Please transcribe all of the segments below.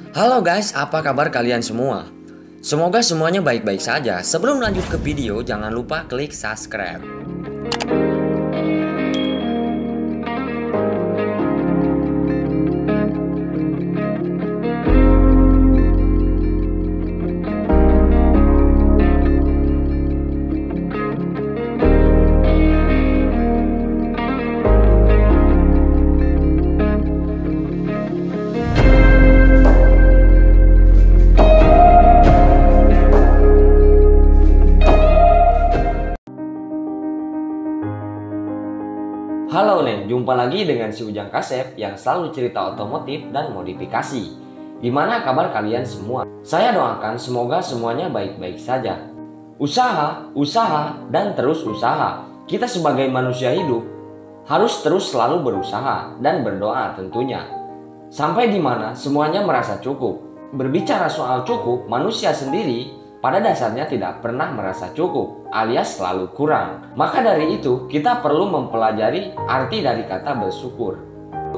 Halo guys, apa kabar kalian semua? Semoga semuanya baik-baik saja. Sebelum lanjut ke video, jangan lupa klik subscribe. Halo Neng, jumpa lagi dengan si Ujang Kasep yang selalu cerita otomotif dan modifikasi. Gimana kabar kalian semua? Saya doakan semoga semuanya baik-baik saja. Usaha, dan terus usaha. Kita sebagai manusia hidup harus terus selalu berusaha dan berdoa tentunya. Sampai di mana semuanya merasa cukup. Berbicara soal cukup, manusia sendiri pada dasarnya tidak pernah merasa cukup alias selalu kurang. Maka dari itu kita perlu mempelajari arti dari kata bersyukur.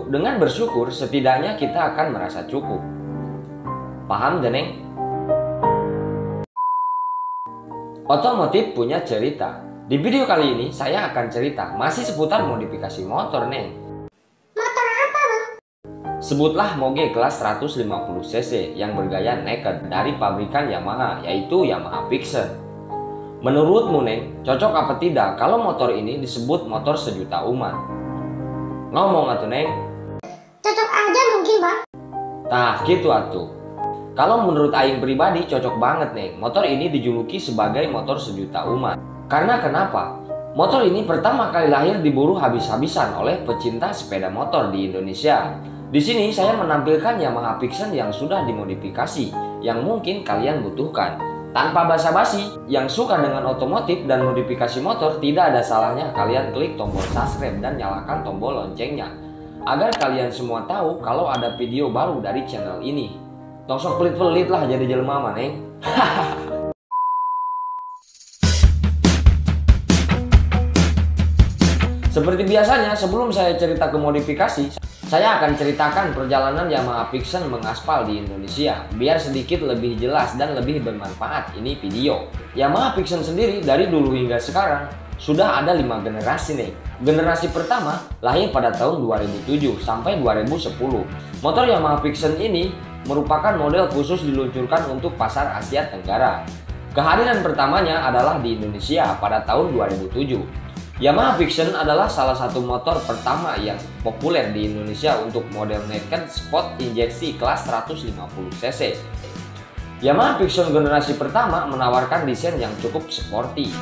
Dengan bersyukur setidaknya kita akan merasa cukup. Paham Deneng? Otomotif punya cerita. Di video kali ini saya akan cerita masih seputar modifikasi motor Neng. Sebutlah moge kelas 150cc yang bergaya naked dari pabrikan Yamaha, yaitu Yamaha Pixen. Menurutmu Neng, cocok apa tidak kalau motor ini disebut motor sejuta umat? Ngomong atuh Neng. Cocok aja mungkin Bang. Tah gitu atuh. Kalau menurut aing pribadi cocok banget Neng, motor ini dijuluki sebagai motor sejuta umat. Karena kenapa? Motor ini pertama kali lahir diburu habis-habisan oleh pecinta sepeda motor di Indonesia. Di sini saya menampilkan Yamaha Pixen yang sudah dimodifikasi, yang mungkin kalian butuhkan. Tanpa basa-basi, yang suka dengan otomotif dan modifikasi motor, tidak ada salahnya kalian klik tombol subscribe dan nyalakan tombol loncengnya, agar kalian semua tahu kalau ada video baru dari channel ini. Tongsok pelit-pelit lah jadi jelema maneng. Seperti biasanya, sebelum saya cerita ke modifikasi, saya akan ceritakan perjalanan Yamaha Pixen mengaspal di Indonesia, biar sedikit lebih jelas dan lebih bermanfaat ini video. Yamaha Pixen sendiri dari dulu hingga sekarang sudah ada 5 generasi nih. Generasi pertama lahir pada tahun 2007 sampai 2010. Motor Yamaha Pixen ini merupakan model khusus diluncurkan untuk pasar Asia Tenggara. Kehadiran pertamanya adalah di Indonesia pada tahun 2007. Yamaha Pixen adalah salah satu motor pertama yang populer di Indonesia untuk model naked sport injeksi kelas 150cc. Yamaha Pixen generasi pertama menawarkan desain yang cukup sporty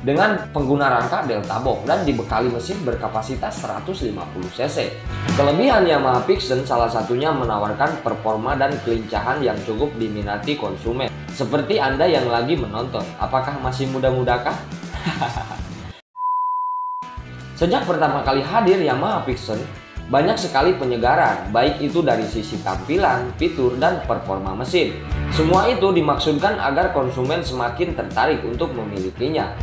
dengan pengguna rangka delta box dan dibekali mesin berkapasitas 150cc. Kelebihan Yamaha Pixen salah satunya menawarkan performa dan kelincahan yang cukup diminati konsumen. Seperti Anda yang lagi menonton, apakah masih muda-mudakah? Sejak pertama kali hadir Yamaha Pixen, banyak sekali penyegaran, baik itu dari sisi tampilan, fitur, dan performa mesin. Semua itu dimaksudkan agar konsumen semakin tertarik untuk memilikinya.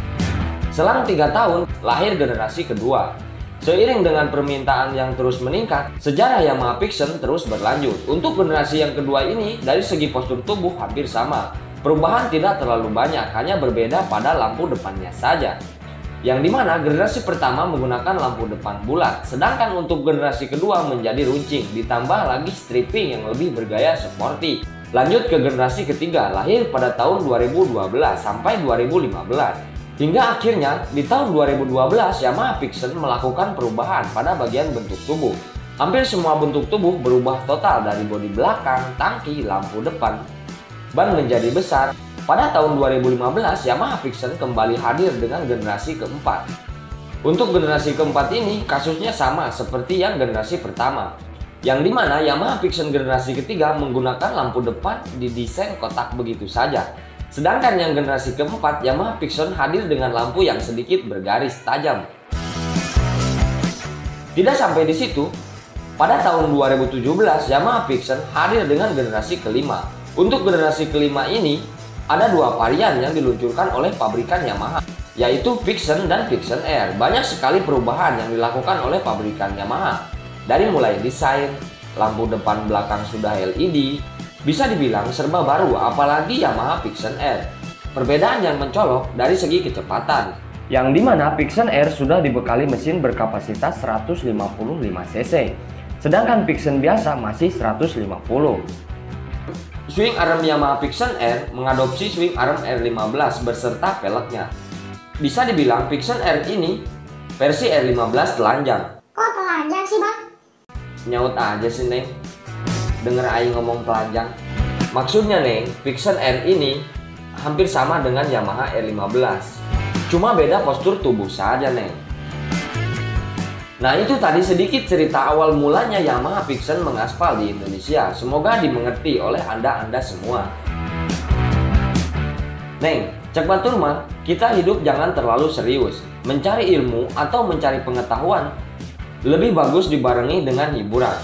Selang 3 tahun, lahir generasi kedua. Seiring dengan permintaan yang terus meningkat, sejarah Yamaha Pixen terus berlanjut. Untuk generasi yang kedua ini, dari segi postur tubuh hampir sama. Perubahan tidak terlalu banyak, hanya berbeda pada lampu depannya saja. Yang dimana generasi pertama menggunakan lampu depan bulat, sedangkan untuk generasi kedua menjadi runcing, ditambah lagi stripping yang lebih bergaya sporty. Lanjut ke generasi ketiga, lahir pada tahun 2012 sampai 2015. Hingga akhirnya di tahun 2012 Yamaha Pixen melakukan perubahan pada bagian bentuk tubuh. Hampir semua bentuk tubuh berubah total dari bodi belakang, tangki, lampu depan, ban menjadi besar. Pada tahun 2015, Yamaha Pixen kembali hadir dengan generasi keempat. Untuk generasi keempat ini, kasusnya sama seperti yang generasi pertama. Yang dimana Yamaha Pixen generasi ketiga menggunakan lampu depan didesain kotak begitu saja. Sedangkan yang generasi keempat, Yamaha Pixen hadir dengan lampu yang sedikit bergaris tajam. Tidak sampai di situ, pada tahun 2017, Yamaha Pixen hadir dengan generasi kelima. Untuk generasi kelima ini, ada 2 varian yang diluncurkan oleh pabrikan Yamaha, yaitu Pixen dan Pixen Air. Banyak sekali perubahan yang dilakukan oleh pabrikan Yamaha. Dari mulai desain, lampu depan belakang sudah LED, Bisa dibilang serba baru, apalagi Yamaha Pixen R. Perbedaan yang mencolok dari segi kecepatan, yang dimana Pixen R sudah dibekali mesin berkapasitas 155 cc, sedangkan Pixen biasa masih 150. Swing arm Yamaha Pixen R mengadopsi swing arm R15 beserta peleknya. Bisa dibilang Pixen R ini versi R15 telanjang. Kok telanjang sih bang? Nyaut aja sih Neng, denger aing ngomong telanjang. Maksudnya Neng, Pixen R ini hampir sama dengan Yamaha R15, cuma beda postur tubuh saja Neng. Nah itu tadi sedikit cerita awal mulanya Yamaha Pixen mengaspal di Indonesia. Semoga dimengerti oleh anda semua. Neng, cek batur mah, kita hidup jangan terlalu serius. Mencari ilmu atau mencari pengetahuan lebih bagus dibarengi dengan hiburan.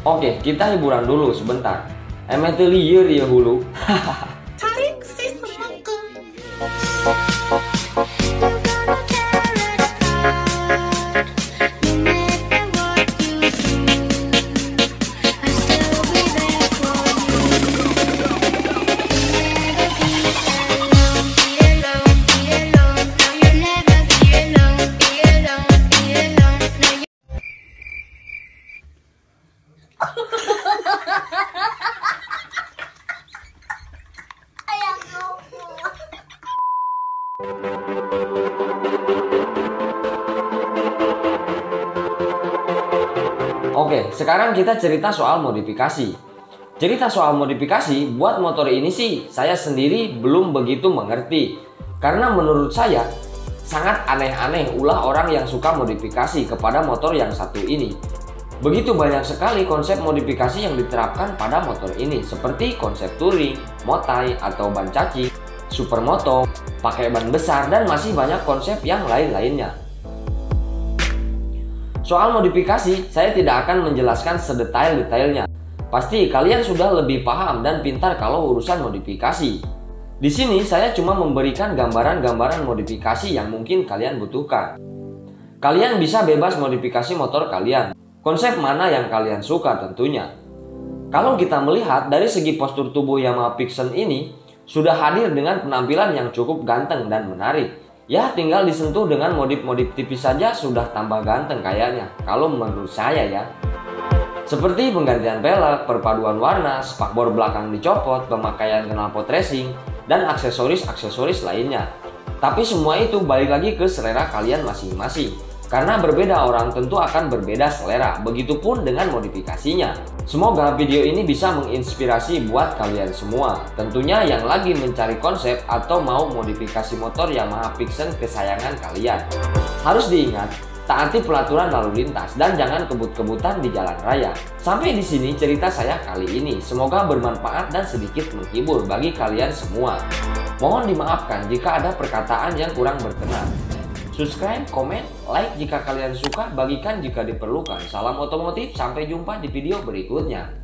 Oke, kita hiburan dulu sebentar. Emang lieur ya hulu. Tarik si semangka. Oke, sekarang kita cerita soal modifikasi. Cerita soal modifikasi buat motor ini sih saya sendiri belum begitu mengerti. Karena menurut saya sangat aneh-aneh ulah orang yang suka modifikasi kepada motor yang satu ini. Begitu banyak sekali konsep modifikasi yang diterapkan pada motor ini, seperti konsep touring, motai atau ban caci, supermoto, pakai ban besar, dan masih banyak konsep yang lain-lainnya. Soal modifikasi, saya tidak akan menjelaskan sedetail-detailnya. Pasti kalian sudah lebih paham dan pintar kalau urusan modifikasi. Di sini saya cuma memberikan gambaran-gambaran modifikasi yang mungkin kalian butuhkan. Kalian bisa bebas modifikasi motor kalian. Konsep mana yang kalian suka tentunya. Kalau kita melihat dari segi postur tubuh Yamaha Pixen ini, sudah hadir dengan penampilan yang cukup ganteng dan menarik. Ya tinggal disentuh dengan modif-modif tipis saja sudah tambah ganteng kayaknya, kalau menurut saya ya. Seperti penggantian pelek, perpaduan warna, spakbor belakang dicopot, pemakaian knalpot racing, dan aksesoris-aksesoris lainnya. Tapi semua itu balik lagi ke selera kalian masing-masing. Karena berbeda orang tentu akan berbeda selera, begitupun dengan modifikasinya. Semoga video ini bisa menginspirasi buat kalian semua. Tentunya yang lagi mencari konsep atau mau modifikasi motor Yamaha Pixen kesayangan kalian. Harus diingat, taati peraturan lalu lintas dan jangan kebut-kebutan di jalan raya. Sampai di sini cerita saya kali ini. Semoga bermanfaat dan sedikit menghibur bagi kalian semua. Mohon dimaafkan jika ada perkataan yang kurang berkenan. Subscribe, komen, like jika kalian suka, bagikan jika diperlukan. Salam otomotif, sampai jumpa di video berikutnya.